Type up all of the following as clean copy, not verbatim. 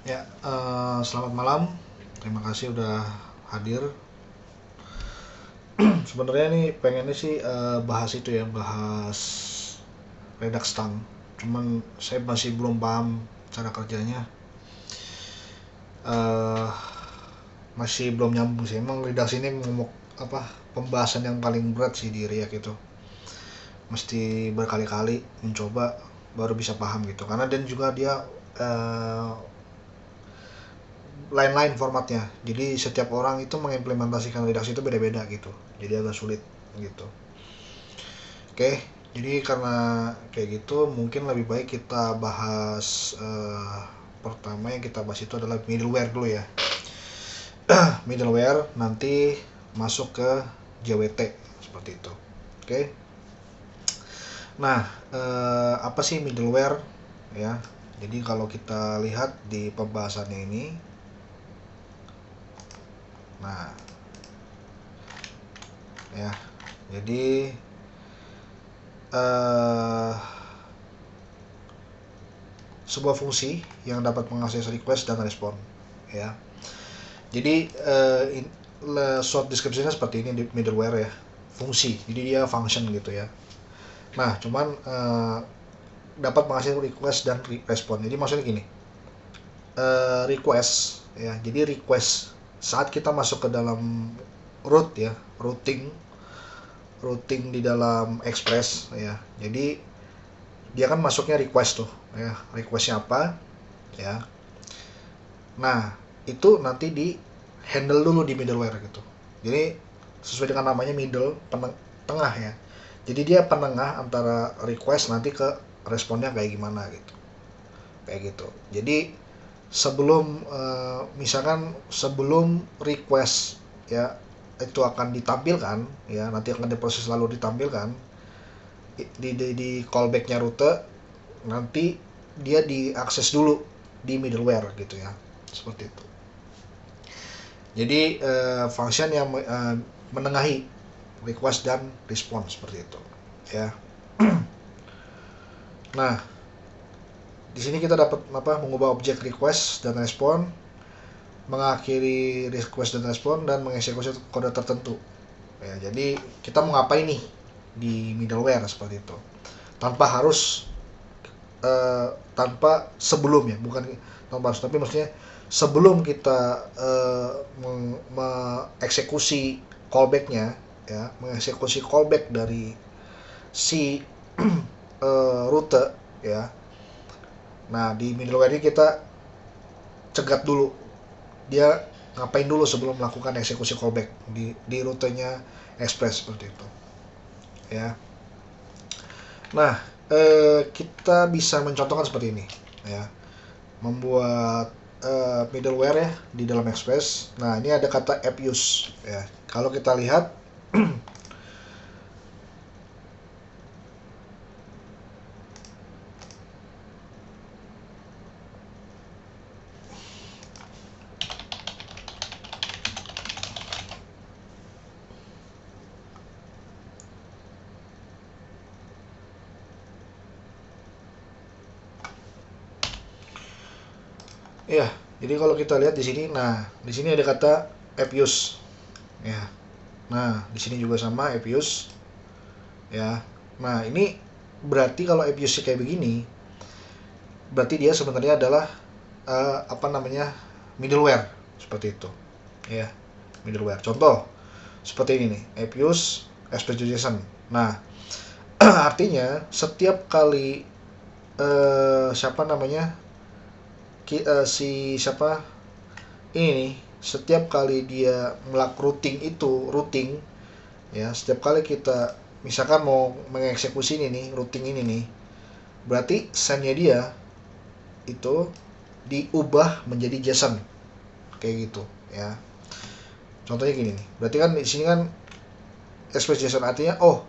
Ya, selamat malam. Terima kasih udah hadir. Sebenarnya nih pengennya sih bahas itu ya, bahas redax tang. Cuman saya masih belum paham cara kerjanya. eh Masih belum nyambung sih. Emang redax ini ngomong apa? Pembahasan yang paling berat sih di Riak itu. Mesti berkali-kali mencoba baru bisa paham gitu. Karena dan juga dia eh, lain-lain formatnya. Jadi setiap orang itu mengimplementasikan redaksi itu beda-beda gitu. Jadi agak sulit gitu. Oke, jadi karena kayak gitu mungkin lebih baik kita bahas pertama yang kita bahas itu adalah middleware dulu ya. Middleware nanti masuk ke JWT seperti itu. Oke. Nah, apa sih middleware ya? Jadi kalau kita lihat di pembahasannya ini, nah ya, jadi eh sebuah fungsi yang dapat mengakses request dan respon ya. Jadi short description-nya seperti ini di middleware ya, fungsi. Jadi dia function gitu ya. Nah, cuman dapat mengakses request dan respon. Jadi maksudnya gini, request ya. Jadi request saat kita masuk ke dalam root ya, routing di dalam Express ya. Jadi dia kan masuknya request tuh ya. Requestnya apa ya. Nah, itu nanti di handle dulu di middleware gitu. Jadi sesuai dengan namanya middle, tengah ya. Jadi dia penengah antara request nanti ke responnya kayak gimana gitu. Kayak gitu. Jadi sebelum misalkan sebelum request ya itu akan ditampilkan ya, nanti akan diproses lalu ditampilkan di callbacknya rute, nanti dia diakses dulu di middleware gitu ya, seperti itu. Jadi function yang menengahi request dan response seperti itu ya. Nah, di sini kita dapat mengubah objek request dan respon, mengakhiri request dan respon, dan mengeksekusi kode tertentu ya. Jadi kita mau ngapain nih di middleware seperti itu, tanpa harus tanpa sebelumnya, bukan tanpa harus, tapi maksudnya sebelum kita mengeksekusi callbacknya ya, mengeksekusi callback dari si rute ya. Nah, di middleware ini kita cegat dulu dia ngapain dulu sebelum melakukan eksekusi callback di rutenya Express seperti itu ya. Nah, kita bisa mencontohkan seperti ini ya, membuat middleware ya di dalam Express. Nah, ini ada kata app use ya. Kalau kita lihat ya, jadi kalau kita lihat di sini, nah di sini ada kata app use ya. Nah, di sini juga sama app use ya. Nah, ini berarti kalau app use kayak begini, berarti dia sebenarnya adalah apa namanya, middleware seperti itu ya. Middleware contoh seperti ini nih, app use express.json. Nah, artinya setiap kali siapa namanya, si siapa ini nih, setiap kali dia melakukan routing ya, setiap kali kita misalkan mau mengeksekusi ini nih, routing ini nih, berarti sendnya dia itu diubah menjadi JSON kayak gitu ya. Contohnya gini nih, berarti kan di sini kan express JSON, artinya oh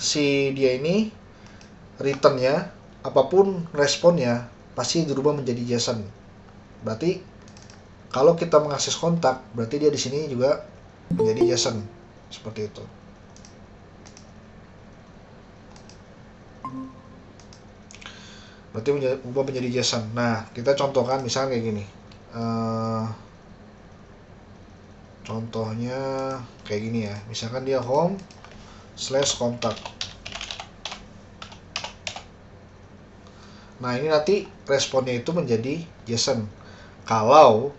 si dia ini returnnya apapun responnya pasti dirubah menjadi JSON. Berarti kalau kita mengakses kontak, berarti dia di sini juga menjadi JSON seperti itu. berarti ubah menjadi JSON. Nah, kita contohkan misalnya kayak gini. Contohnya kayak gini ya. Misalkan dia home/kontak. Nah, ini nanti responnya itu menjadi JSON. Kalau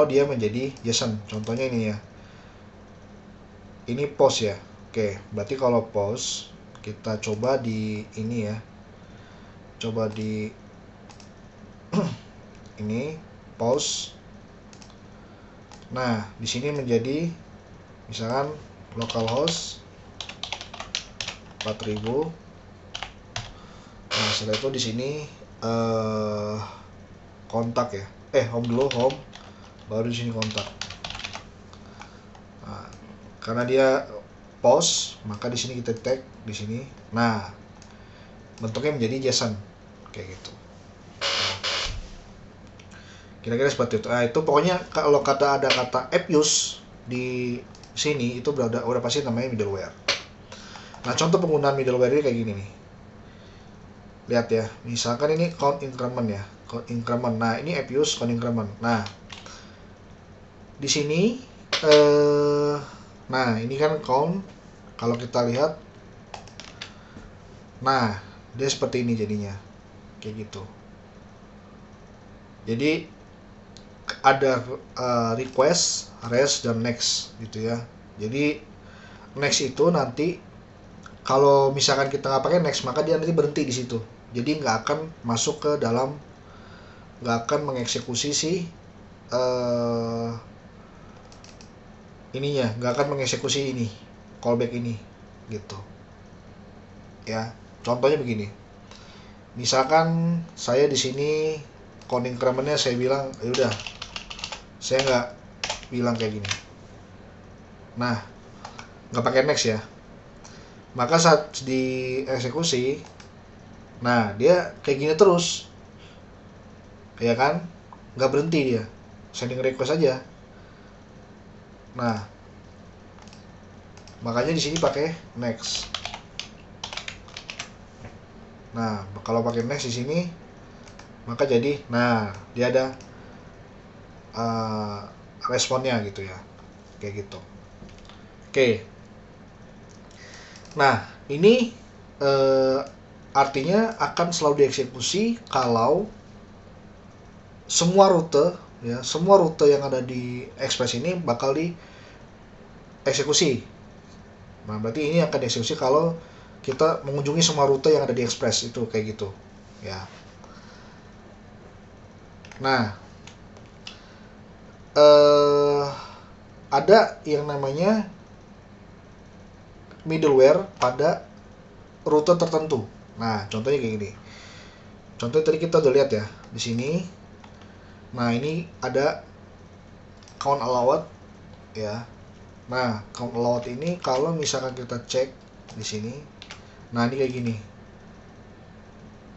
dia menjadi JSON. Contohnya ini ya. Ini post ya. Oke, berarti kalau post kita coba di ini ya. Coba di ini post. Nah, di sini menjadi misalkan localhost 4000. Nah, setelah itu di sini kontak ya. Home dulu, home. Baru di sini kontak. Nah, karena dia post, maka di sini kita tag di sini. Nah, bentuknya menjadi JSON kayak gitu. Kira-kira seperti itu. Nah, itu pokoknya kalau ada kata app use di sini itu udah pasti namanya middleware. Nah, contoh penggunaan middleware ini kayak gini nih. Lihat ya, misalkan ini count increment ya, count increment. Nah, ini app use count increment. Nah, di sini nah, ini kan count. Kalau kita lihat, nah, dia seperti ini jadinya. Kayak gitu. Jadi ada request, rest, dan next gitu ya. Jadi next itu nanti kalau misalkan kita nggak pakai next, maka dia nanti berhenti di situ. Jadi nggak akan masuk ke dalam, nggak akan mengeksekusi ininya, nggak akan mengeksekusi ini callback ini gitu ya. Contohnya begini, misalkan saya di sini count incrementnya saya bilang udah, saya nggak bilang kayak gini. Nah, nggak pakai next ya, maka saat dieksekusi, nah dia kayak gini terus ya kan, nggak berhenti dia sending request aja. Nah, makanya di sini pakai next. Nah, kalau pakai next di sini, maka jadi, nah dia ada responnya gitu ya, kayak gitu. Oke. Nah, ini artinya akan selalu dieksekusi kalau semua rute yang ada di Express ini bakal dieksekusi. Nah, berarti ini akan dieksekusi kalau kita mengunjungi semua rute yang ada di Express itu kayak gitu ya. Nah, ada yang namanya middleware pada rute tertentu. Nah, contohnya kayak gini. Contohnya tadi kita udah lihat ya di sini. Nah, ini ada count allowed ya. Nah, count allowed ini kalau misalkan kita cek di sini, nah ini kayak gini,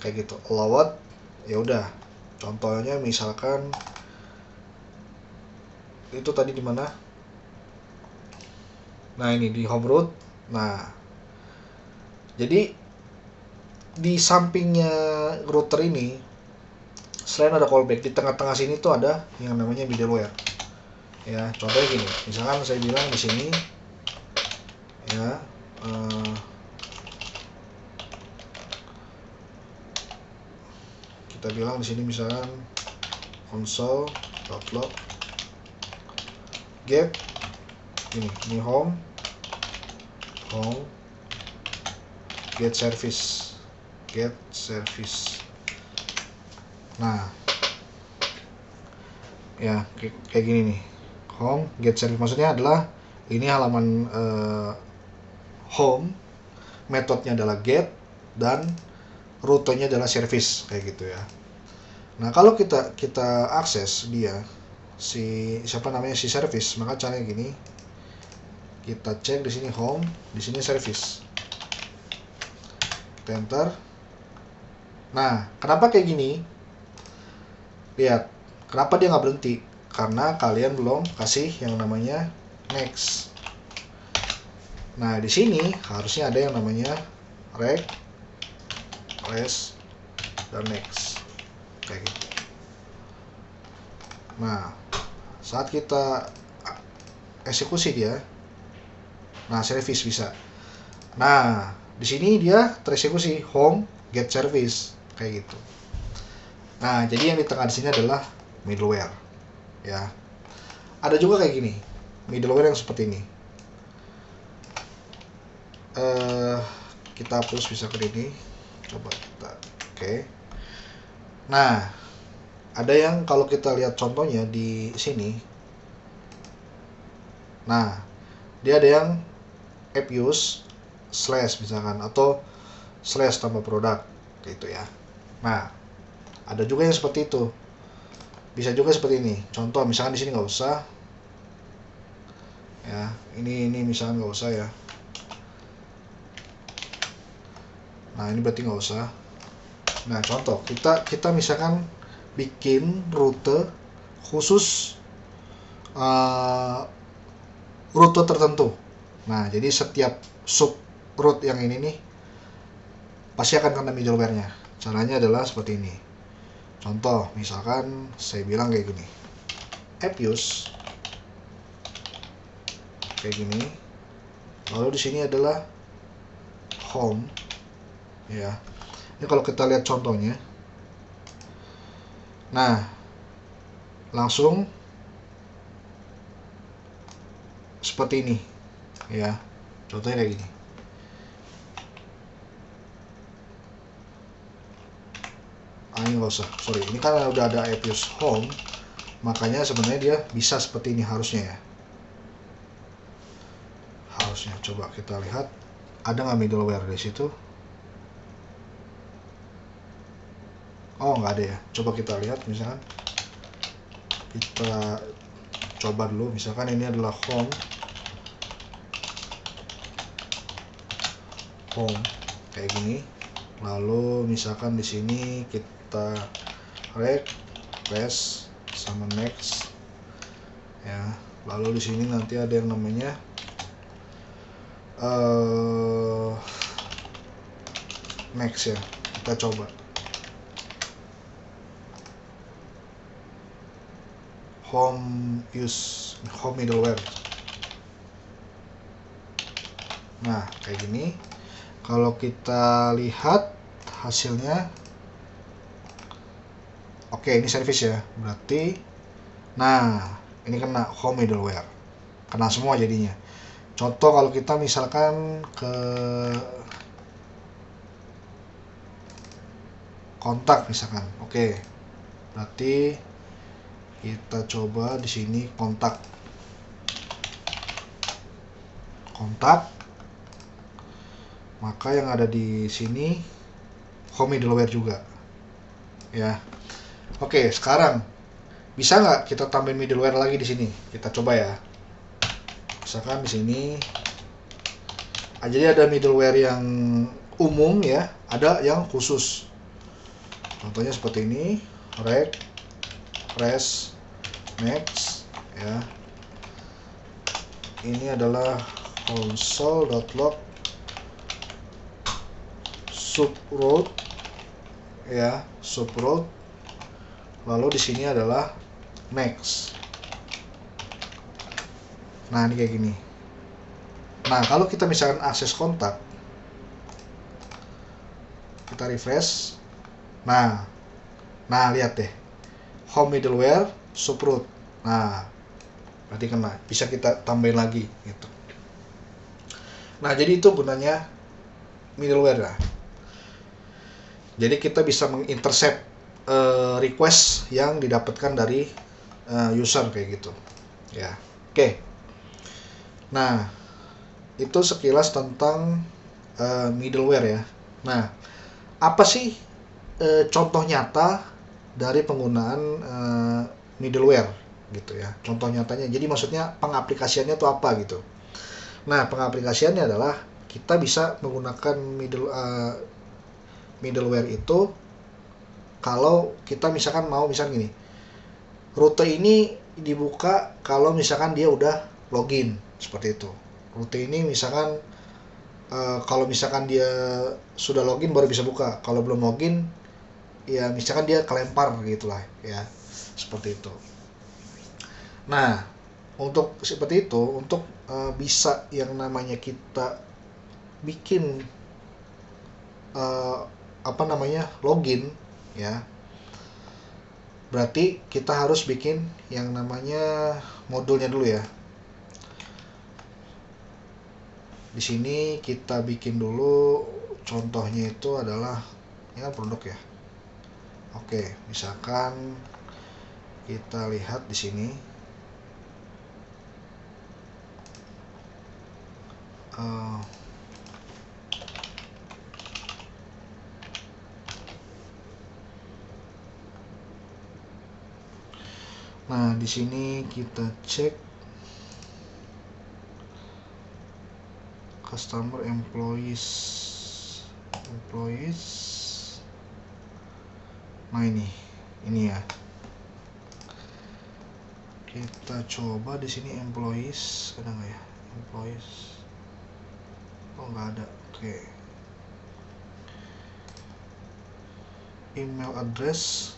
kayak gitu allowed. Ya udah, contohnya misalkan itu tadi di mana? Nah, ini di home route. Nah, jadi di sampingnya router ini, selain ada callback, di tengah-tengah sini tuh ada yang namanya middleware. Ya, contohnya gini, misalkan saya bilang di sini, ya, kita bilang di sini misalkan console.log get ini home get service. Nah, ya kayak gini nih, home get service, maksudnya adalah ini halaman home, metodenya adalah get, dan rutenya adalah service kayak gitu ya. Nah, kalau kita akses dia si service, maka caranya gini, kita cek di sini home, di sini service, enter. Nah, kenapa kayak gini? Lihat, kenapa dia nggak berhenti? Karena kalian belum kasih yang namanya next. Nah, di sini harusnya ada yang namanya request dan next kayak gitu. Nah, saat kita eksekusi dia, nah service bisa. Nah, di sini dia tereksekusi home get service kayak gitu. Nah, jadi yang di tengah di sini adalah middleware ya. Ada juga kayak gini, middleware yang seperti ini. Kita hapus misalkan ini, coba kita oke. Nah, ada yang kalau kita lihat contohnya di sini, nah dia ada yang app use slash misalkan atau slash tambah produk gitu ya. Nah, ada juga yang seperti itu, bisa juga seperti ini. Contoh misalkan di sini nggak usah ya, ini misalkan nggak usah ya. Nah, ini berarti nggak usah. Nah, contoh kita misalkan bikin rute khusus rute tertentu. Nah, jadi setiap sub route yang ini nih pasti akan kena middleware-nya. Caranya adalah seperti ini. Contoh, misalkan saya bilang kayak gini, app use kayak gini. Lalu di sini adalah home ya. Ini kalau kita lihat contohnya, nah langsung seperti ini ya. Contohnya kayak gini. Ini nggak usah, sorry, ini kan udah ada app use home, makanya sebenarnya dia bisa seperti ini harusnya ya. Harusnya, coba kita lihat ada nggak middleware di situ. Oh, nggak ada ya. Coba kita lihat, misalkan kita coba dulu, misalkan ini adalah home kayak gini. Lalu misalkan di sini kita refresh sama next ya. Lalu di sini nanti ada yang namanya next ya. Kita coba home middleware. Nah, kayak gini. Kalau kita lihat hasilnya, oke, ini service ya. Berarti, nah, ini kena home middleware. Kena semua jadinya. Contoh kalau kita misalkan ke kontak misalkan. Oke. Berarti kita coba di sini kontak. Maka yang ada di sini home middleware juga ya. Oke, sekarang bisa nggak kita tambahin middleware lagi di sini? Kita coba ya. Misalkan di sini jadi ada middleware yang umum ya, ada yang khusus. Contohnya seperti ini, refresh next ya. Ini adalah console.log subroute ya, subroute. Lalu di sini adalah next. Nah, ini kayak gini. Nah, kalau kita misalkan akses kontak, kita refresh. Nah lihat deh, home middleware subroute. Nah, berarti kena. Bisa kita tambahin lagi gitu. Nah, jadi itu gunanya middleware lah. Jadi kita bisa mengintercept request yang didapatkan dari user kayak gitu ya. Oke. Nah, itu sekilas tentang middleware ya. Nah, apa sih contoh nyata dari penggunaan middleware gitu ya. Contoh nyatanya. Jadi maksudnya pengaplikasiannya itu apa gitu. Nah, pengaplikasiannya adalah kita bisa menggunakan middleware itu kalau kita misalkan mau misalkan gini, rute ini dibuka kalau misalkan dia udah login, seperti itu. Rute ini misalkan kalau misalkan dia sudah login baru bisa buka, kalau belum login ya misalkan dia kelempar gitulah ya, seperti itu. Nah, untuk seperti itu, untuk bisa yang namanya kita bikin login ya, berarti kita harus bikin yang namanya modulnya dulu ya. Di sini kita bikin dulu, contohnya itu adalah ini kan produk ya. Oke, misalkan kita lihat di sini. Nah, di sini kita cek customer employees. Nah, ini ya. Kita coba di sini employees, ada nggak ya? Employees. Oh, nggak ada. Oke. Email address.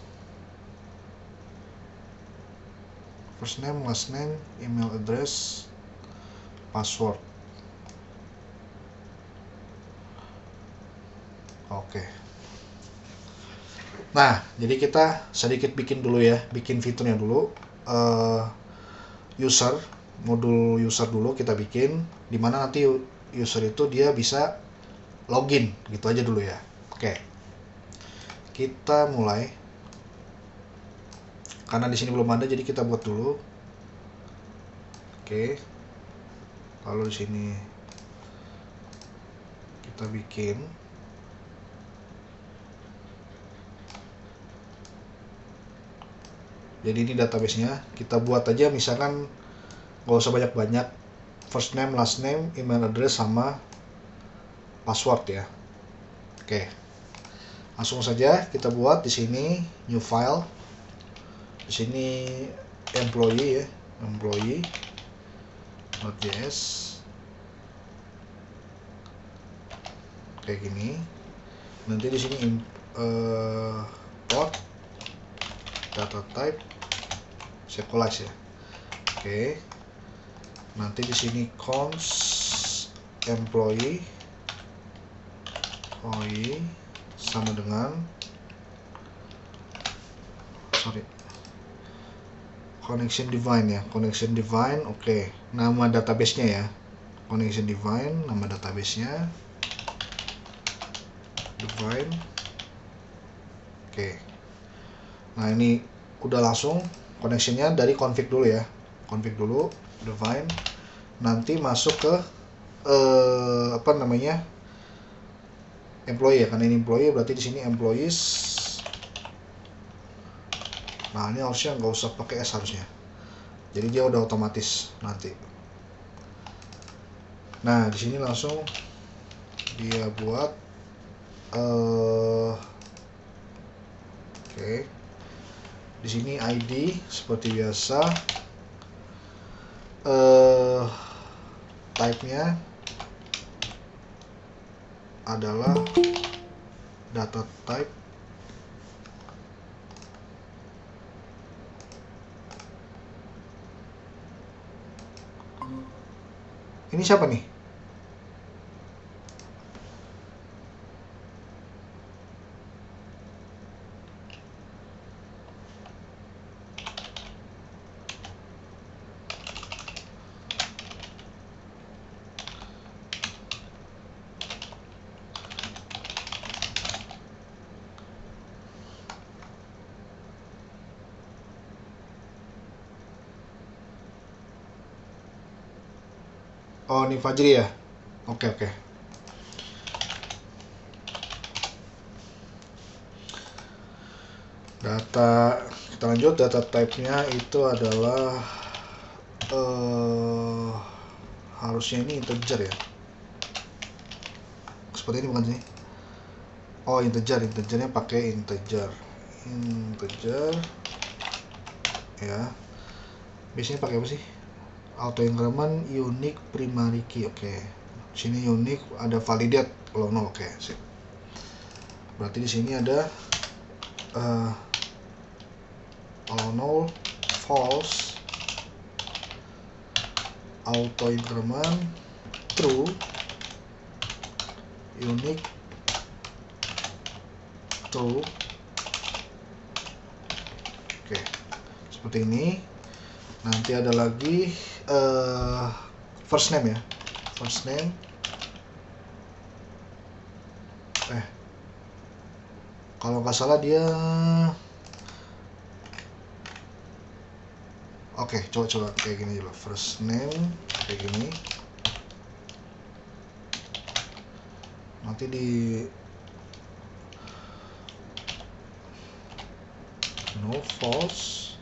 First name, last name, email address, password. Oke. Nah, jadi kita sedikit bikin dulu ya, bikin fiturnya dulu. User, modul user dulu kita bikin, dimana nanti user itu dia bisa login, gitu aja dulu ya. Oke. Kita mulai. Karena di sini belum ada, jadi kita buat dulu. Oke. Lalu di sini kita bikin. Jadi ini database-nya, kita buat aja misalkan nggak usah banyak-banyak, first name, last name, email address sama password ya. Oke. Langsung saja kita buat di sini new file. Di sini employee ya, employee.js kayak gini. Nanti di sini import data type sequelize ya. Oke. Nanti di sini const employee sama dengan connection define ya, connection define. Oke. Nama database-nya ya, connection define, nama database-nya define. Oke. Nah, ini udah langsung connection-nya dari config dulu ya, config dulu, define. Nanti masuk ke employee ya, karena ini employee berarti di sini employees. Nah, ini harusnya nggak usah pakai S harusnya, jadi dia udah otomatis nanti. Nah, di sini langsung dia buat oke. Di sini ID seperti biasa, type-nya adalah data type. Ini siapa nih? Oh, ini Fajri ya. Oke. Data, kita lanjut. Data type-nya itu adalah harusnya ini integer ya. Seperti ini bukan sih? Oh, integernya pakai integer ya. Biasanya pakai apa sih? Auto increment unique primary key. Oke. Sini unique, ada validate kalau 0. Oke, sip. Berarti di sini ada Kalau null, false, auto increment, true, unique, true. Oke, seperti ini. Nanti ada lagi first name ya, first name. Kalau nggak salah dia, oke, coba kayak gini dulu. First name kayak gini. Nanti di no false,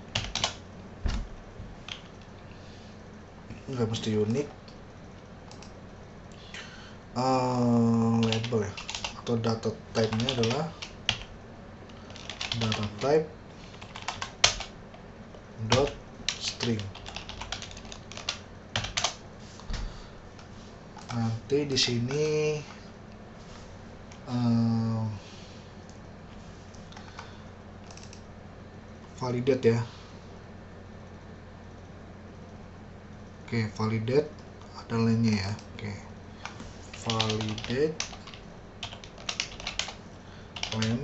nggak mesti unik. Label ya, atau data type-nya adalah data type dot string. Nanti di sini validate ya. Oke, validate ada lainnya ya. Oke, validate len.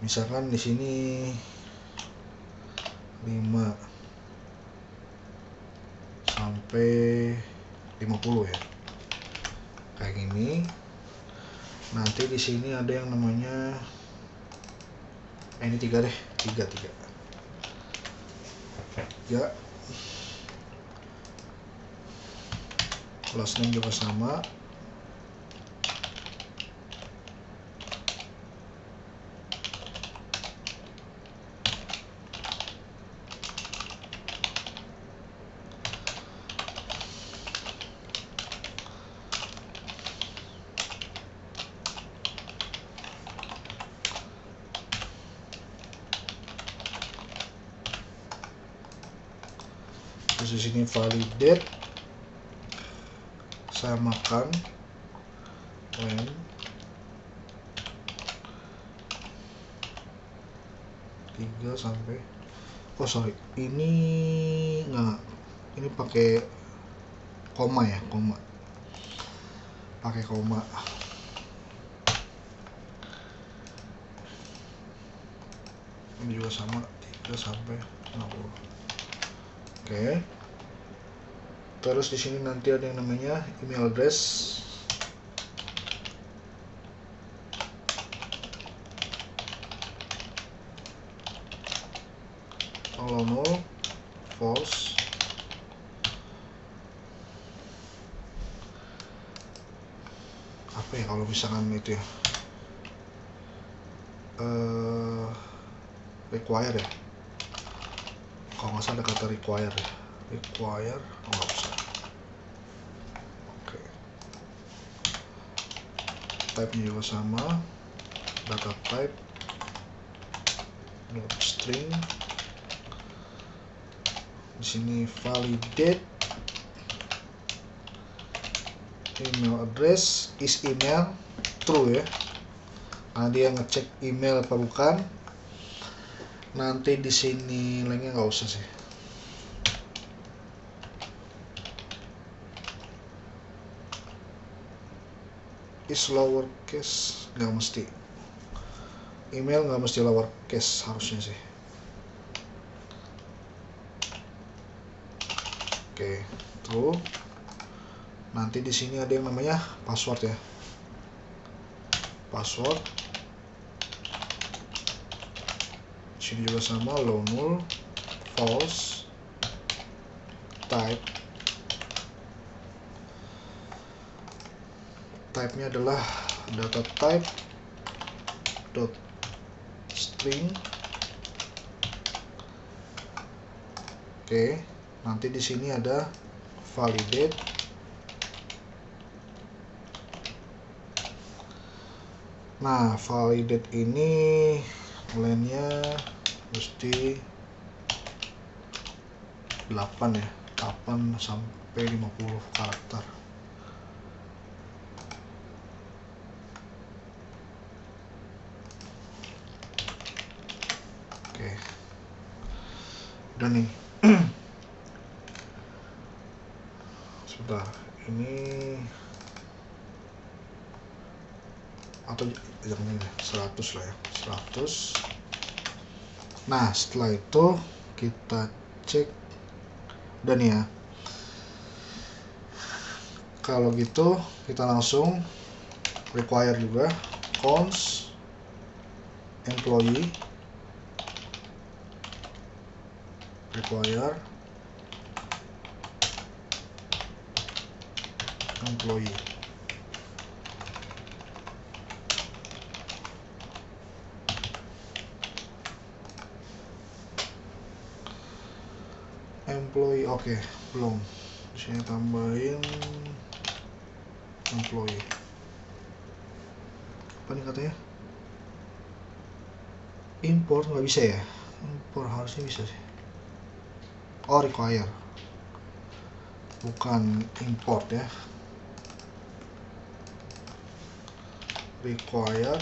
Misalkan di sini 5 sampai 50 ya. Kayak gini. Nanti di sini ada yang namanya ini 3 deh, 3. Ya. Last name juga sama. Terus di sini validate, saya makan when 3 sampai, oh sorry, ini nggak, ini pakai koma ya, pakai koma. Ini juga sama, 3 sampai 60. Oke. Terus di sini nanti ada yang namanya email address. Kalau null, false. Apa ya kalau misalkan itu ya? Require ya. Kalau nggak salah ada kata require ya. Require, oh nggak usah. Oke. Type-nya juga sama. Data type dot string. Di sini validate email address is email, true ya. Nah, dia ngecek email apa bukan. Nanti di sini lainnya nggak usah sih. Is lowercase, nggak mesti. Email nggak mesti lowercase harusnya sih. Oke, true. Nanti di sini ada yang namanya password ya. Password. Sini juga sama, low null, false, type. Type-nya adalah data type dot string. Oke, nanti di sini ada validate. Nah, validate ini len-nya mesti 8 ya, 8 sampai 50 karakter. Oke, udah nih. Sebentar, ini atau jangan ini 100 lah ya, 100. Nah setelah itu kita cek, udah nih ya. Kalau gitu kita langsung require juga cons employee, require employee. Employee, oke, belum. Di sini tambahin employee. Apa nih katanya? Import nggak bisa ya? Import harusnya bisa sih. Oh, require, bukan import ya. Require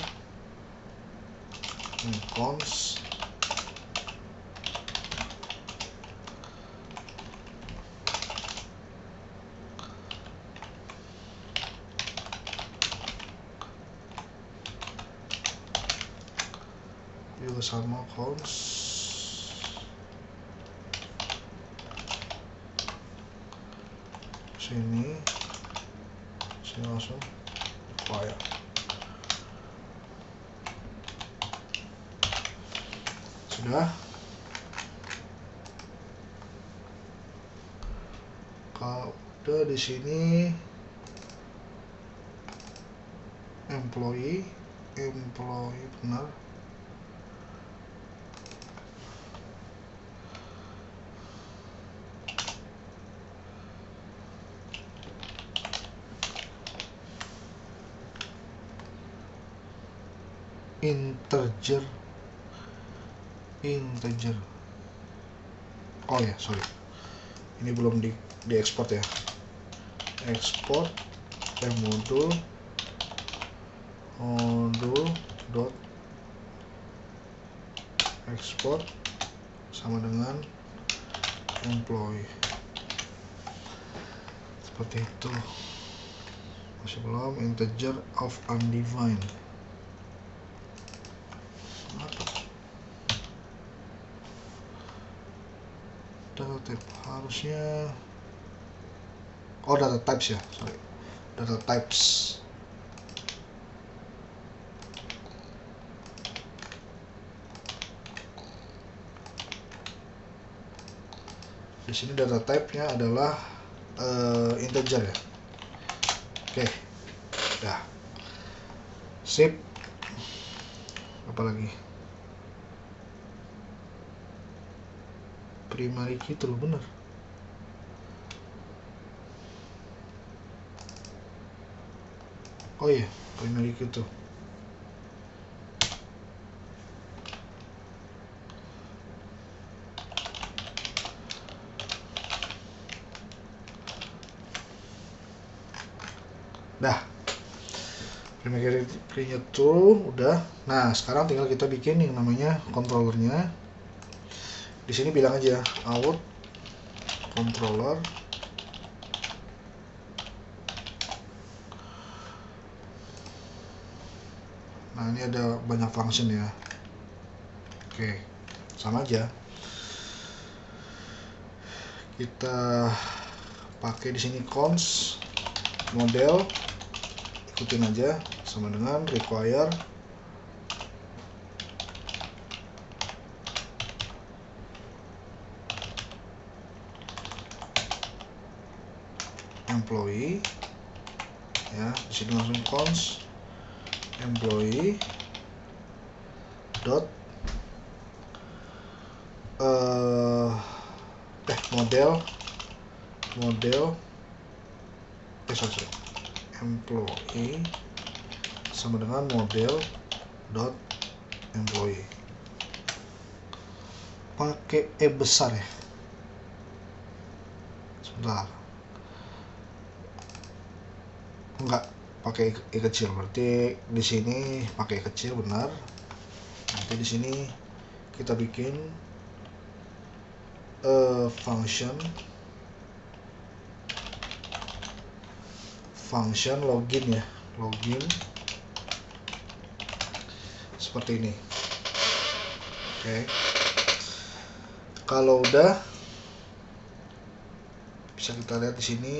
cons juga sama cons sini langsung require. Sudah. Kalau udah di sini employee benar. Integer. Oh ya, sorry, ini belum di ekspor ya. Export modul dot export sama dengan employee, seperti itu. Masih belum. Integer of undefined. Data type harusnya, oh data types ya, sorry, data types. Di sini data type-nya adalah integer ya. Oke, dah, sip. Apalagi primary key terus bener. Oh iya, primary key tuh. Dah, primary key-nya tuh udah. Nah, sekarang tinggal kita bikin yang namanya controllernya. Di sini bilang aja out controller. Nah, ini ada banyak function ya. Oke, sama aja. Kita pakai di sini cons model, ikutin aja sama dengan require employee ya. Di sini langsung cons employee dot model sorry, employee sama dengan model dot employee. Pakai besar ya. Sebentar, enggak, pakai kecil, berarti di sini pakai kecil benar. Nanti di sini kita bikin function login ya, login seperti ini. Oke. Kalau udah bisa kita lihat di sini.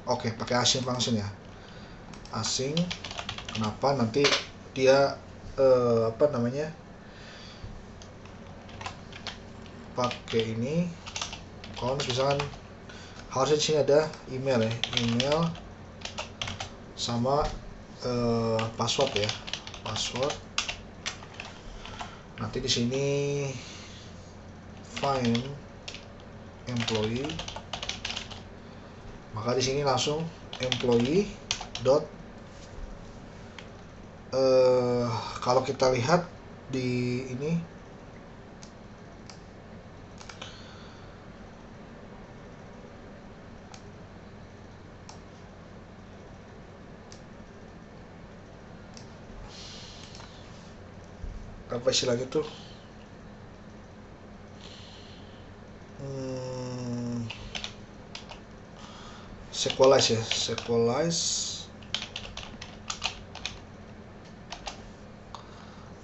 Oke, pakai async function ya. Async. Kenapa? Nanti dia pakai ini. Kalau misalkan harusnya di sini ada email ya, email sama password ya, password. Nanti di sini find employee, maka di sini langsung employee dot kalau kita lihat di ini apa istilahnya tuh, sequelize ya, sequelize.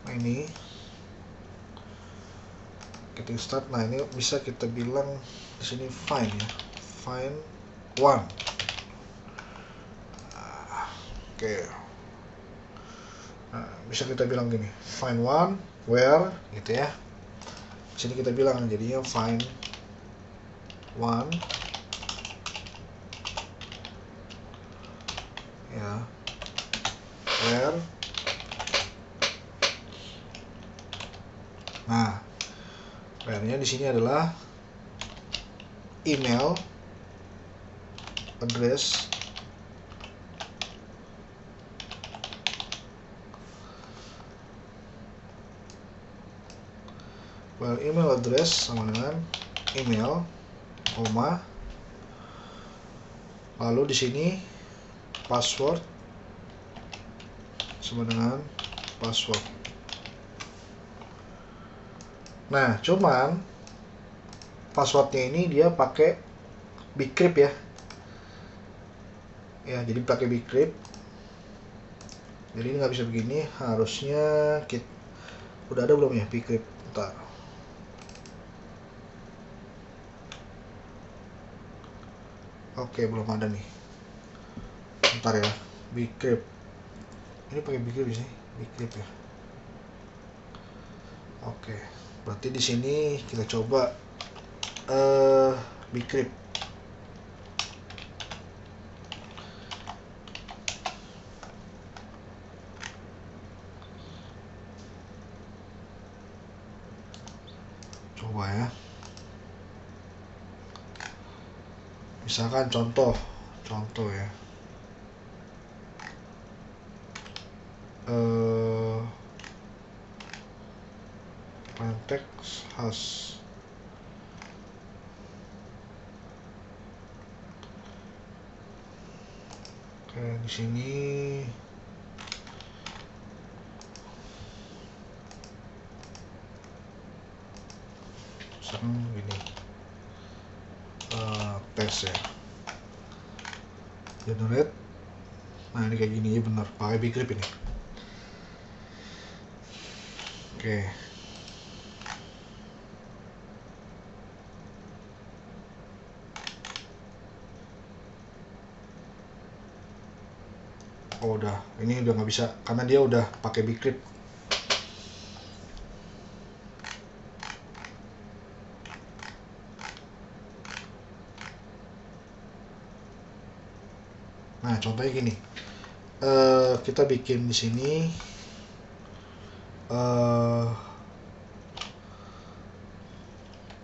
Nah ini kita start. Nah ini bisa kita bilang di sini find ya, find one. Oke. Nah, bisa kita bilang gini, find one where gitu ya. Di sini kita bilang jadinya find one ya, where. Nah, where-nya di sini adalah email address email address sama dengan email, koma, lalu di sini password sama dengan password. Nah, cuman passwordnya ini dia pakai bcrypt ya. Ya, jadi pakai bcrypt. Jadi ini nggak bisa begini. Harusnya kita udah ada belum ya bcrypt? Bentar. Oke, belum ada nih. Bentar ya, bcrypt. Ini pakai bcrypt sih, bcrypt ya. Oke, berarti di sini kita coba bcrypt. Coba ya. Misalkan contoh ya. Text has di sini misalkan gini, tes ya, generate. Nah ini kayak gini ya, bener pakai bcrypt ini. Oke. Oh udah, ini udah nggak bisa karena dia udah pakai bcrypt. Nah contohnya gini, kita bikin di sini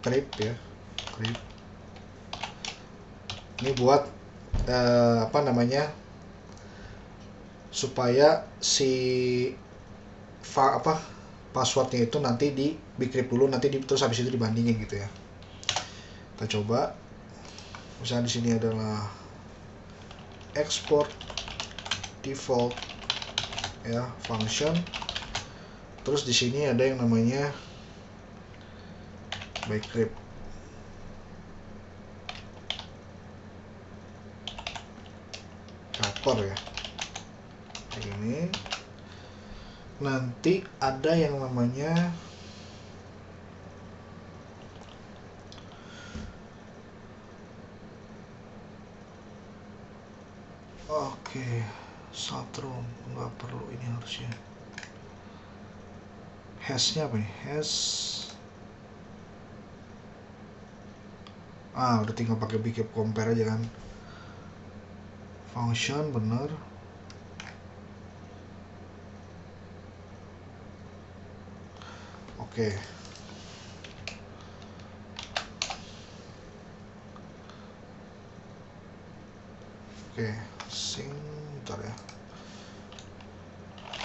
crypt ya, crypt. Ini buat supaya si passwordnya itu nanti di bcrypt dulu, nanti terus habis itu dibandingin gitu ya. Kita coba, misalnya di sini adalah export default ya function, terus di sini ada yang namanya Bcrypt. Helper ya, kayak gini. Nanti ada yang namanya Saltroom, nggak perlu ini harusnya. Hashnya apa nih? Hash. Udah tinggal pakai Bcrypt compare aja kan. Function bener. Oke. Oke, sing bentar ya.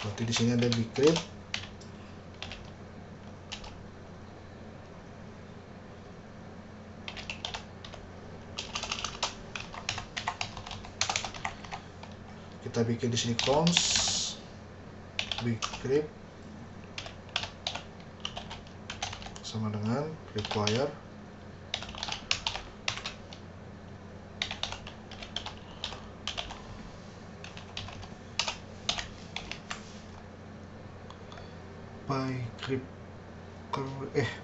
Berarti di sini ada Bcrypt. Kita bikin di sini const Bcrypt sama dengan require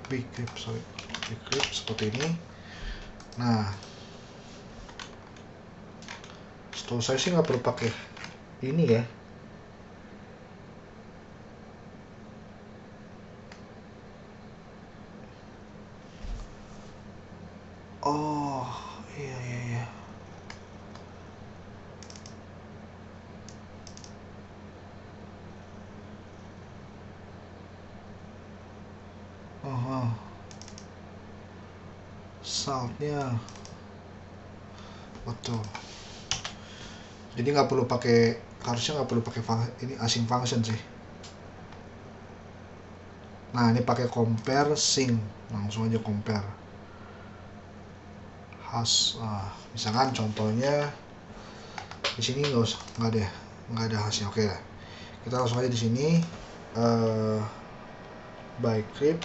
Bcrypt seperti ini. Nah, setahu saya sih nggak perlu pakai ini ya. Oh iya. Saltnya betul. Jadi nggak perlu pakai, harusnya nggak perlu pakai ini async function sih. Nah, ini pakai compare sync, langsung aja compare hash. Misalkan contohnya di sini nggak ada hashnya. Oke lah, kita langsung aja di sini Bcrypt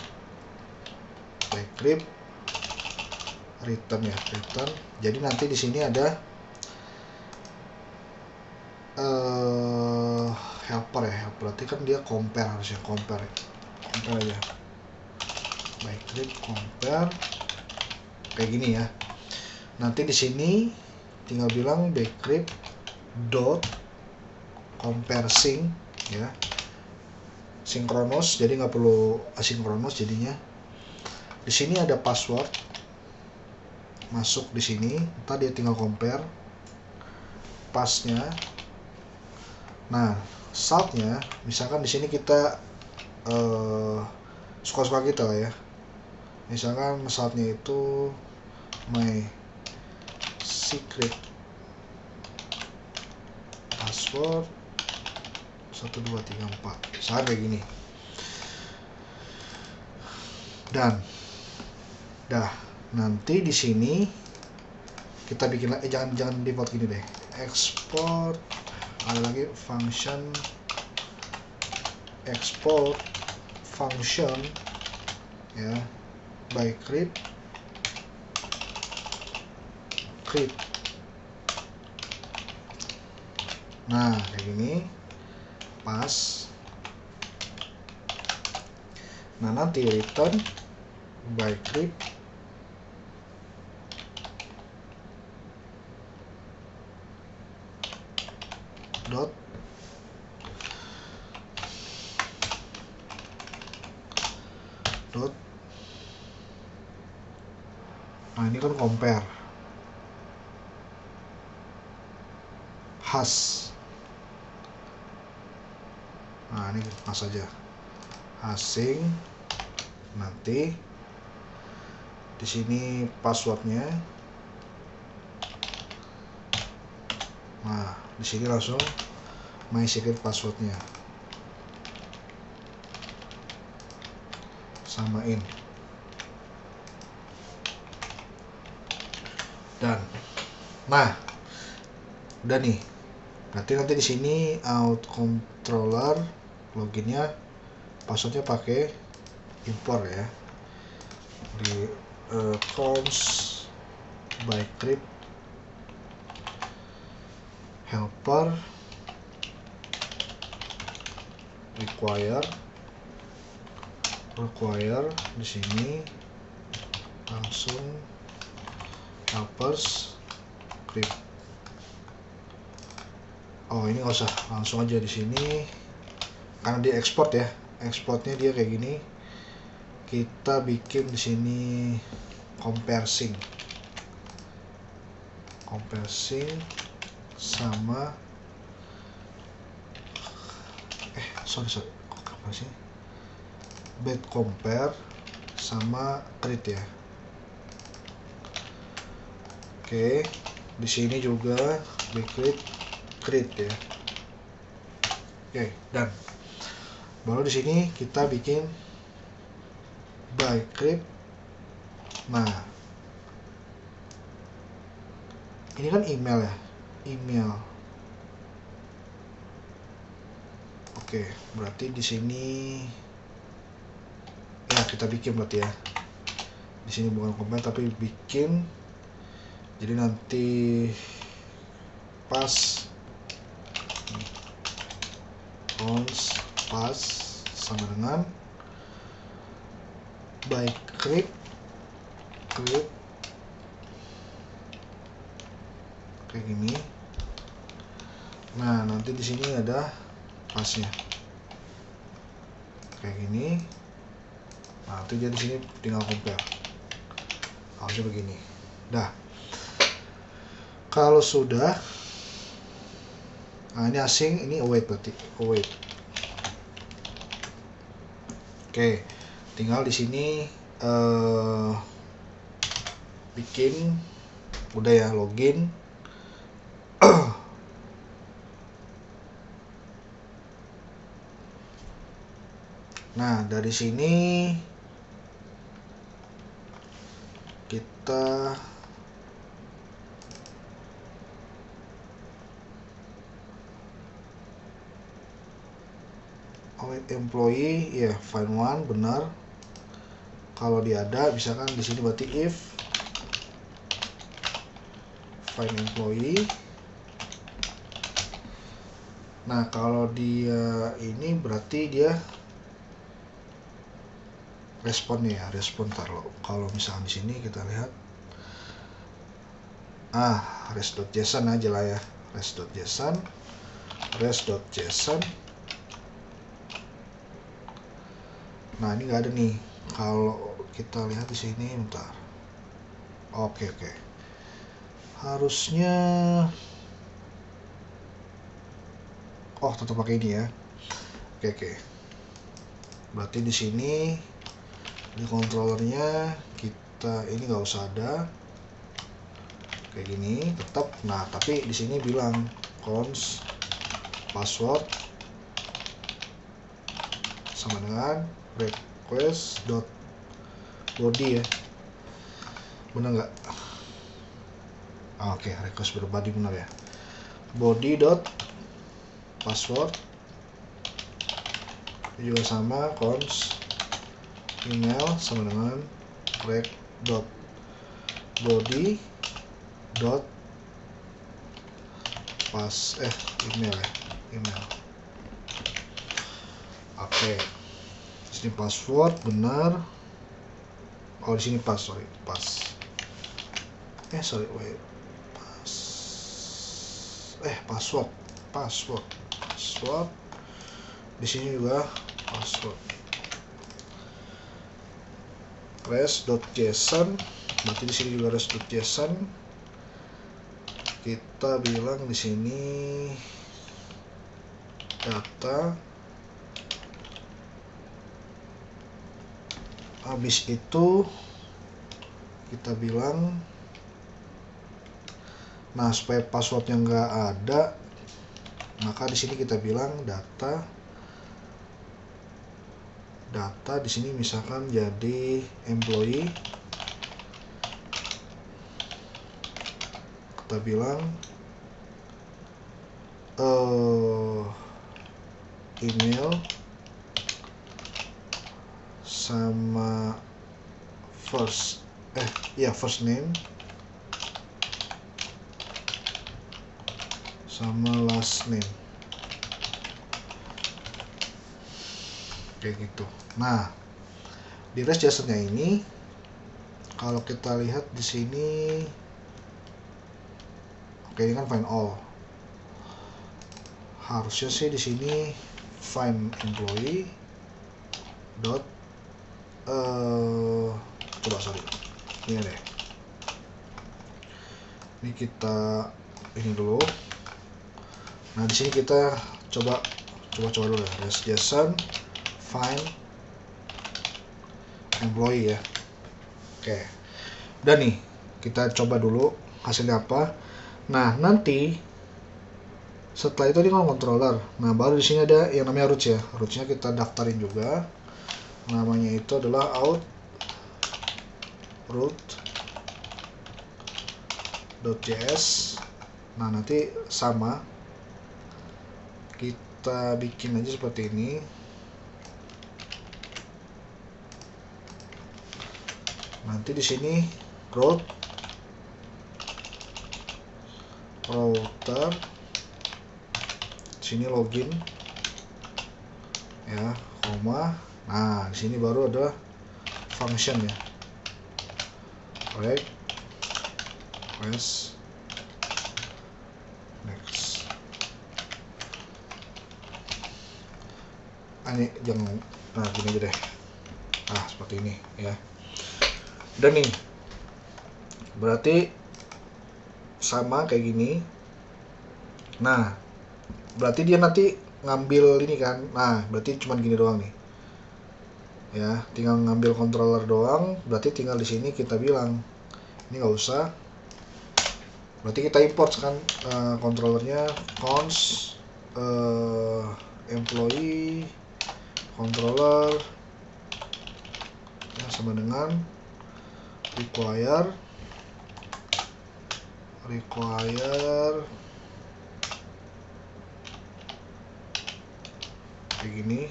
return ya, return. Jadi nanti di sini ada helper ya, berarti kan dia compare, harusnya compare aja. Bcrypt compare kayak gini ya. Nanti di sini tinggal bilang Bcrypt dot compare sync ya, sinkronos, jadi nggak perlu asinkronos jadinya. Di sini ada password, masuk di sini, ntar dia tinggal compare passnya. Nah, saltnya, misalkan di sini kita suka-suka kita lah ya. Misalkan saltnya itu my secret password 1234, misalkan kayak gini. Dan nanti di sini kita bikin lagi, jangan default gini deh. Export, ada lagi function export function ya, Bcrypt nah kayak gini pas. Nah, nanti return Bcrypt dot nah ini kan compare hash. Nah, ini pas aja async. Nanti di sini passwordnya. Nah, di sini langsung my secret passwordnya samain. Dan nah, udah nih. Berarti nanti di sini out controller loginnya passwordnya pakai import ya, di const by crypt helper require di sini langsung helpers crypt. Oh, ini nggak usah, langsung aja di sini karena dia ekspor ya, ekspornya dia kayak gini. Kita bikin di sini comparing sama sorry apa sih, bad compare sama treat ya. Oke, di sini juga bcrypt create ya. Oke, dan baru di sini kita bikin bcrypt. Nah, ini kan email ya, email. Oke, berarti di sini ya kita bikin berarti ya. Di sini bukan compare tapi bikin. Jadi nanti pas sama dengan bcrypt kayak gini. Nah, nanti di sini ada pasnya kayak gini. Nah, nanti dia di sini tinggal compare. Harusnya begini. Dah. Kalau sudah, nah ini asing, ini await berarti await. Oke, tinggal di sini bikin, udah ya, login. Nah, dari sini kita await employee ya, find one benar. Kalau dia ada, misalkan di sini berarti if find employee. Nah, kalau dia ini berarti dia responnya ya, respon taruh. Kalau misalnya di sini kita lihat res.json aja lah ya, res.json. Nah, ini nggak ada nih. Kalau kita lihat di sini, bentar. Oke. Harusnya tetap pakai ini ya. Oke. Berarti di sini di controllernya kita ini nggak usah ada kayak gini tetap. Nah, tapi di sini bilang const password sama dengan request.body ya, bener nggak? Oke, request berbody bener ya, body.password juga sama const email sama dengan rec.body email. Oke. Di sini password benar. Di sini password. Di sini juga password. res.json, berarti di sini juga res.json. Kita bilang di sini data. Habis itu kita bilang, nah supaya passwordnya nggak ada, maka di sini kita bilang data di sini misalkan jadi employee. Kita bilang email sama first name sama last name kayak gitu. Nah, di REST JSON-nya ini kalau kita lihat di sini, oke, ini kan find all. Harusnya sih di sini find employee dot ini deh. Ini kita ini dulu. Nah, di sini kita coba dulu ya. REST JSON find employee ya. Oke. Dan nih, kita coba dulu hasilnya apa. Nah, nanti setelah itu ini kan controller. Nah, baru di sini ada yang namanya routes ya. Routes-nya kita daftarin juga. Namanya itu adalah out route.js. Nah, nanti sama kita bikin aja seperti ini. Nanti di sini router, sini login ya, koma. Nah, di sini baru ada function ya. Next. Ini jangan, nah gini aja deh. Seperti ini ya. Dan nih, berarti sama kayak gini. Nah, berarti dia nanti ngambil ini kan. Nah, berarti cuman gini doang nih. Ya, tinggal ngambil controller doang. Berarti tinggal di sini kita bilang ini nggak usah. Berarti kita import kan controllernya const employee controller ya, sama dengan require kayak gini.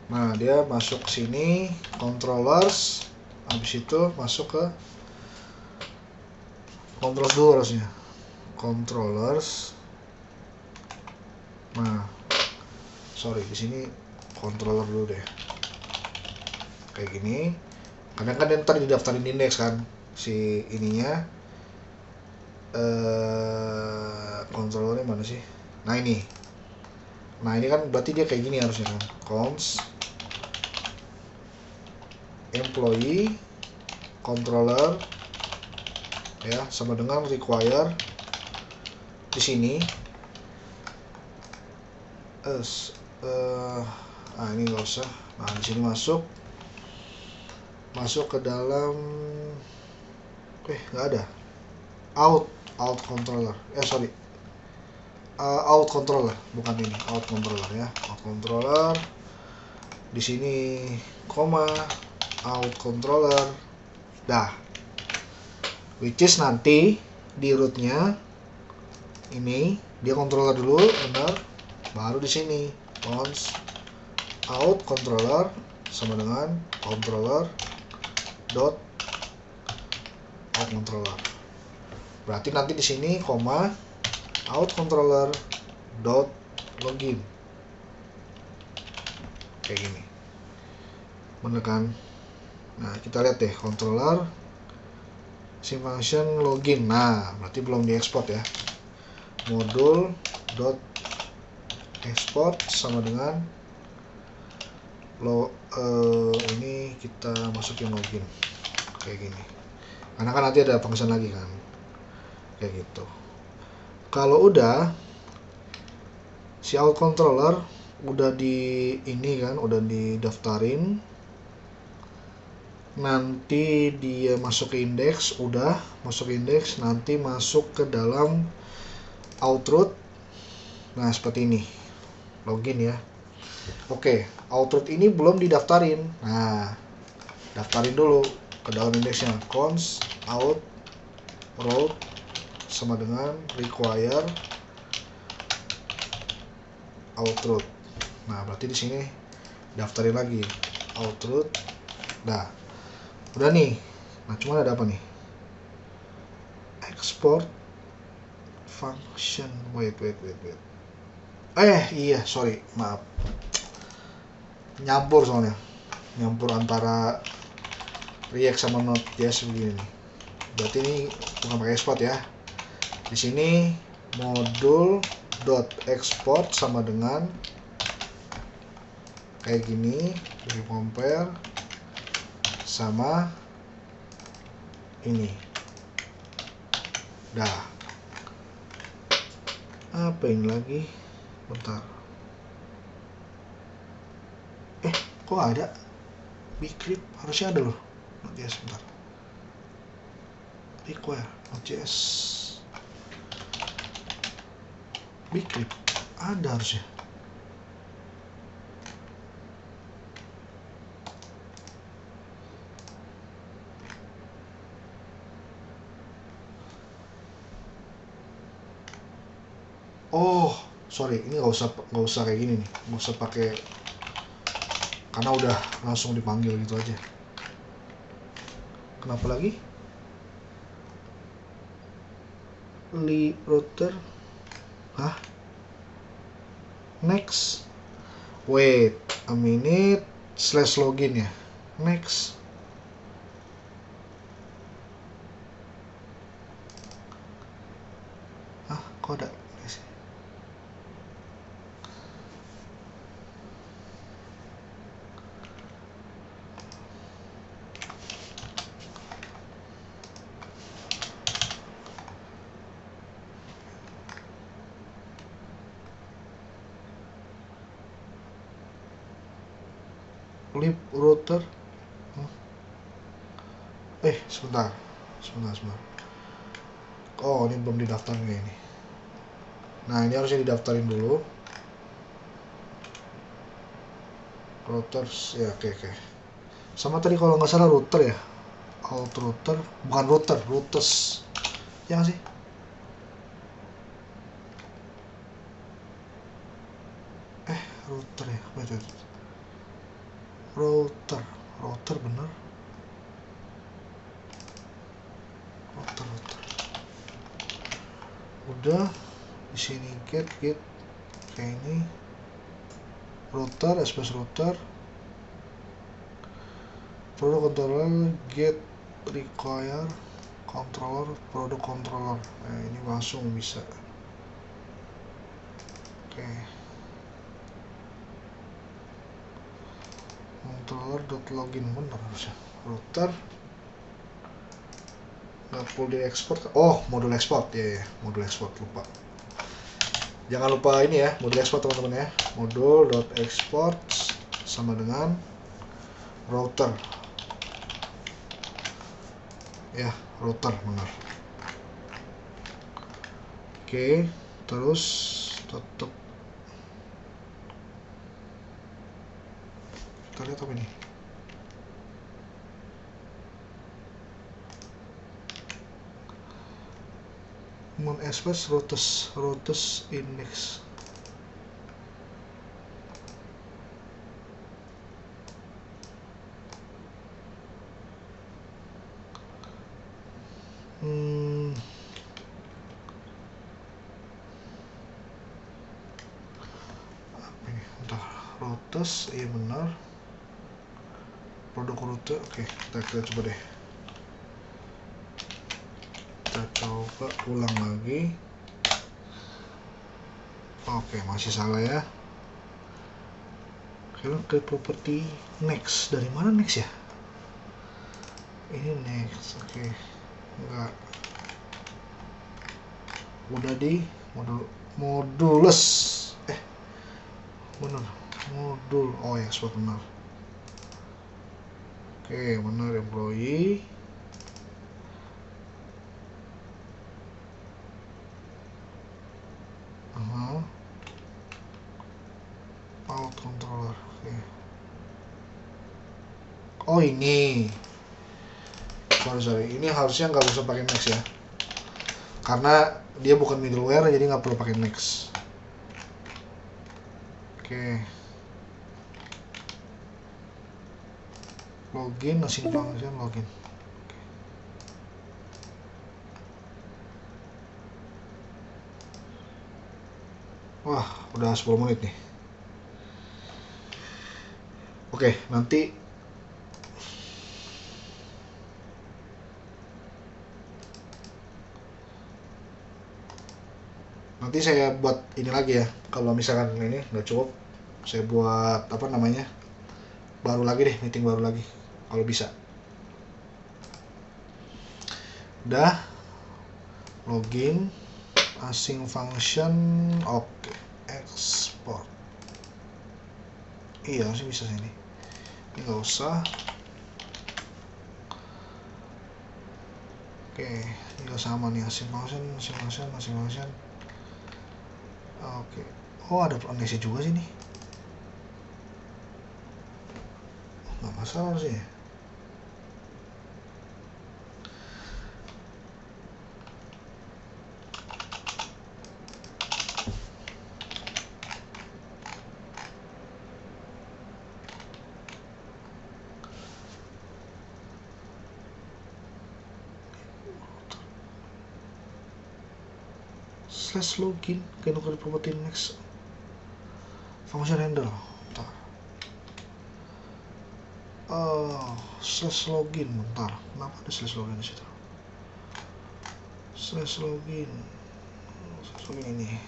Nah, dia masuk ke sini controllers, habis itu masuk ke controllers dulu harusnya. Controllers. Nah, sorry, di sini controller dulu deh. Kayak gini. Kadang kan ntar didaftarin index kan si ininya. Controllernya mana sih? Nah, ini kan berarti dia kayak gini harusnya kan. Const employee controller ya, sama dengan require di sini. Ini nggak usah. Nah, di sini masuk ke dalam nggak ada out controller out controller, bukan ini, out controller ya. Out controller di sini koma out controller dah, which is nanti di rootnya ini dia controller dulu benar, baru di sini const out controller sama dengan controller dot out controller. Berarti nanti di sini koma out controller dot login kayak gini, bener kan? Nah, kita lihat deh controller si function login. Nah, berarti belum diekspor ya. Modul dot export sama dengan ini kita masukin login kayak gini, karena kan nanti ada function lagi kan kayak gitu. Kalau udah si out controller udah di ini kan, udah didaftarin, nanti dia masuk ke index, udah masuk ke index, nanti masuk ke dalam outroot. Nah, seperti ini login ya. Oke, outroot ini belum didaftarin. Nah, daftarin dulu ke dalam indeksnya. Const out route sama dengan require outroot. Nah, berarti di sini daftarin lagi Output. Nah, udah nih. Nah, cuma ada apa nih? Export function. Wait. Iya, sorry, maaf. Nyampur soalnya. Nyampur antara React sama Node.js begini nih. Berarti ini bukan pakai export ya. Di sini modul.export sama dengan kayak gini, dari compare sama ini. Dah. Apa ini lagi? Bentar. Kok ada? Bcrypt harusnya ada loh. Node.js bentar. Require Node.js. Bcrypt ada harusnya. Oh, sorry, ini nggak usah kayak gini nih, nggak usah pakai, karena udah langsung dipanggil gitu aja. Kenapa lagi? Router, hah? Next. Wait a minute. /login ya. Next. Kok ada? Lib router. Sebentar. Oh, ini belum didaftarin kayak ini. Nah, ini harusnya didaftarin dulu. Routers, ya oke. Sama tadi kalau nggak salah router ya. Alt router, bukan router, routers. Ya nggak sih? Router ya, betul. Router bener. Router. Udah di sini get kayak ini. Router, space router. Product controller get require controller, product controller. Nah, ini langsung bisa. Oke. Controller.login bener harusnya. Router nggak perlu diekspor. Oh, modul ekspor ya, modul ekspor, lupa. Jangan lupa ini ya, modul ekspor teman-teman ya. Modul.export sama dengan router. Ya, router benar. Oke, terus tutup. Kita lihat apa ini? Express routes index. Apa ini? Entah, routes, iya benar. Produk rute, oke, kita coba deh. Kita coba ulang lagi. Oke, masih salah ya. Sekarang ke properti next. Dari mana next ya? Ini next, oke. Enggak. Udah di modulus. Bener, modul. Oh ya, sudah benar. Oke, benar employee. Out controller. Oke. Oh ini. Sorry. Ini harusnya nggak usah pakai next ya. Karena dia bukan middleware, jadi nggak perlu pakai next. Oke. login, async function, login. Wah, udah 10 menit nih. Oke, nanti saya buat ini lagi ya. Kalau misalkan ini nggak cukup, saya buat apa namanya, baru lagi deh, meeting baru lagi kalau bisa. Udah, login, async function, oke, export. Iya sih bisa sih ini nggak usah. Oke, ini sama nih, async function. Oke, oh ada amnesia juga sih nih, nggak masalah sih. Slash login, can you property next function handle. Slash login, bentar, kenapa ada slash login di situ? Slash login ini.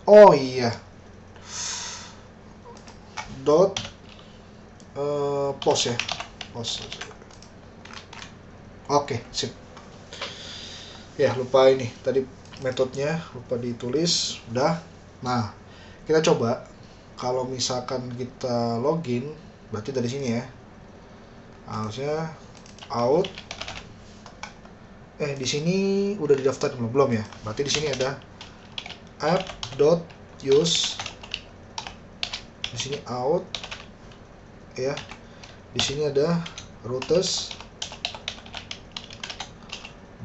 Oh iya, dot post ya, post. Oke, sip. Ya, lupa ini tadi metodenya lupa ditulis. Udah. Nah, kita coba kalau misalkan kita login, berarti dari sini ya. Harusnya out. Di sini udah didaftar belum ya? Berarti di sini ada app.use. Di sini out ya. Di sini ada routes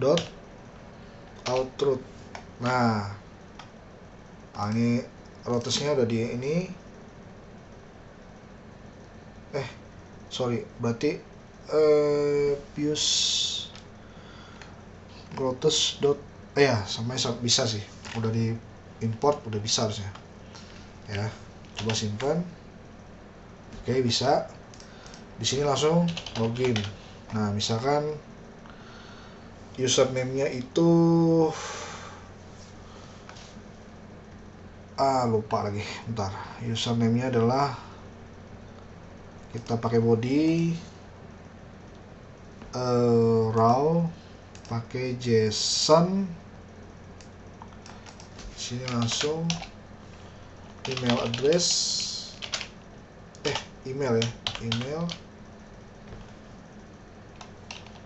dot outroot. Nah, ini routesnya udah di ini. Sorry, berarti use routes dot ya, sampai bisa sih, udah di import, udah bisa harusnya ya. Coba simpan. Oke, bisa. Di sini langsung login. Nah, misalkan username-nya itu lupa lagi, bentar. Username-nya adalah, kita pakai body raw, pakai JSON. Sini langsung email address, email ya, email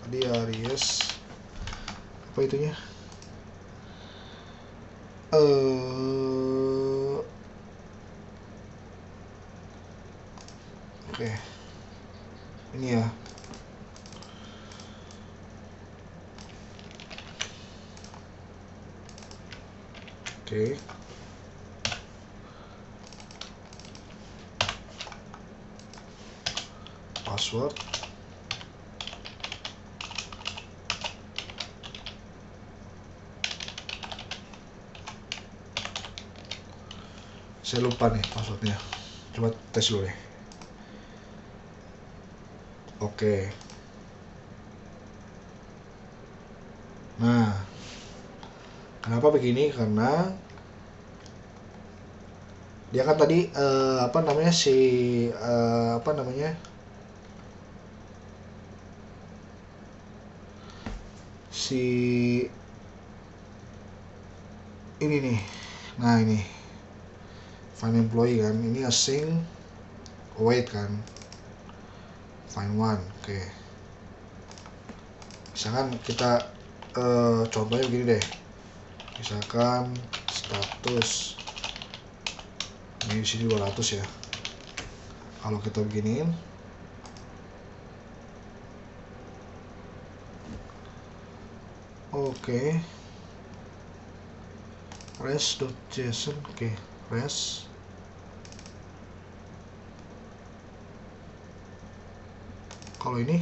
tadi Aries, apa itunya, oke, ini ya. Oke. Password. Saya lupa nih passwordnya. Coba tes dulu deh. Oke. Nah, kenapa begini? Karena dia kan tadi apa namanya si ini nih. Nah, ini find employee kan, ini async await kan, find one. Oke. Misalkan kita contohnya begini deh, misalkan status ini di sini 200 ya. Kalau kita beginiin, oke, res.json, oke, res Kalau ini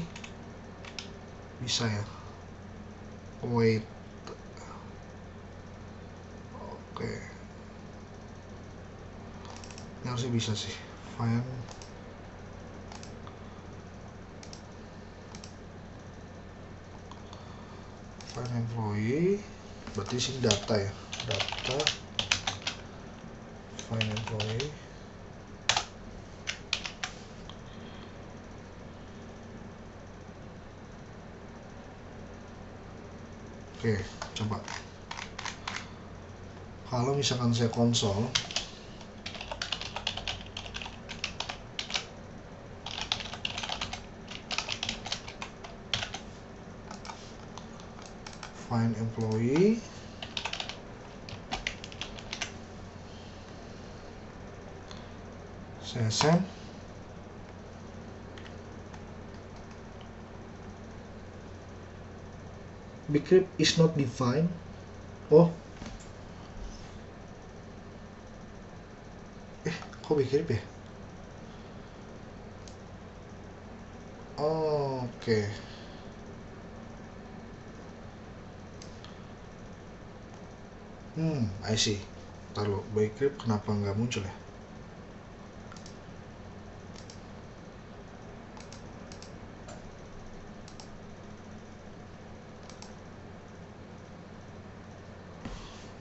bisa ya, wait, oke, ini harusnya bisa sih. Find employee, berarti sini data ya, data find employee. Oke, coba kalau misalkan saya konsol, find employee, saya send, bcrypt is not defined. Oh, kok bcrypt ya? Oh, oke. I see. Taruh bcrypt kenapa nggak muncul ya?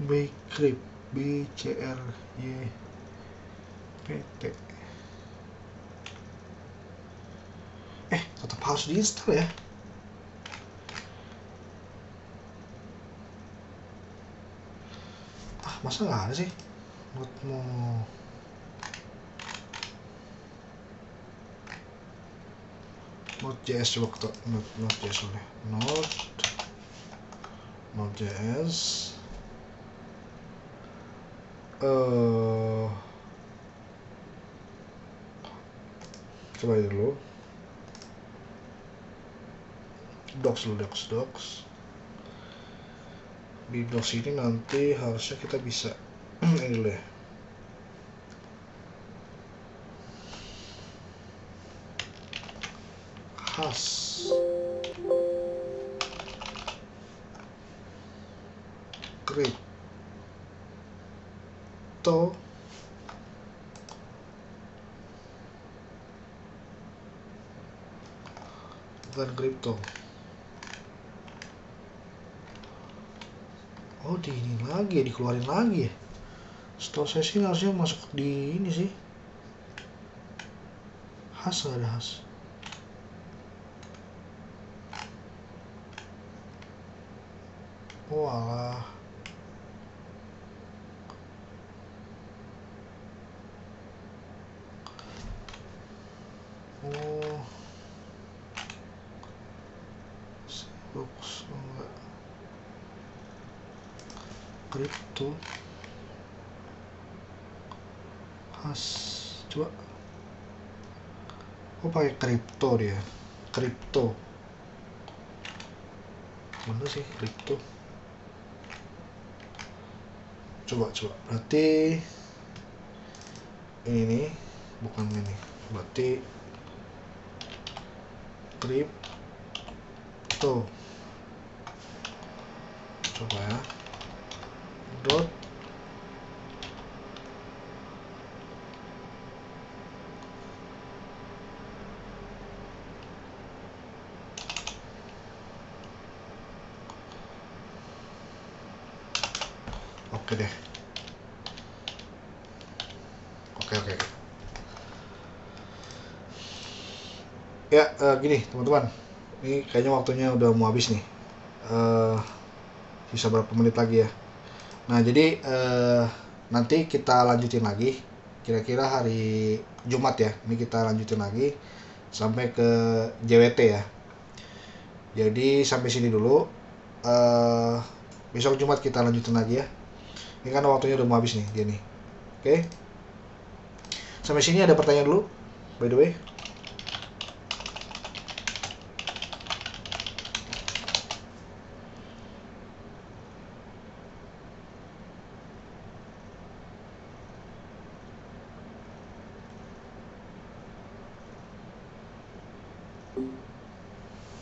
Bcrypt, bcrypt, tetap harus diinstal ya. Masa nggak ada sih? Node.js coba kita Node.js oleh Node.js coba dulu docs di docs ini nanti harusnya kita bisa ini dulu ya, crypto bukan crypto. Oh, di ini lagi ya, dikeluarin lagi ya. Setahu saya sih harusnya masuk di ini sih. Nggak ada has. Oh alah. Oh. Box enggak. Crypto. Has. Coba. Oh, pakai kripto dia. Kripto. Mana sih kripto? Coba. Berarti ini nih, bukan ini. Berarti kripto. Coba ya. Dot oke deh. Oke. Ya, gini teman-teman. Ini kayaknya waktunya udah mau habis nih. Bisa berapa menit lagi ya. Nah, jadi nanti kita lanjutin lagi. Kira-kira hari Jumat ya. Ini kita lanjutin lagi sampai ke JWT ya. Jadi sampai sini dulu. Besok Jumat kita lanjutin lagi ya. Ini kan waktunya udah mau habis nih dia nih. Oke. Sampai sini ada pertanyaan dulu, by the way.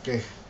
Oke.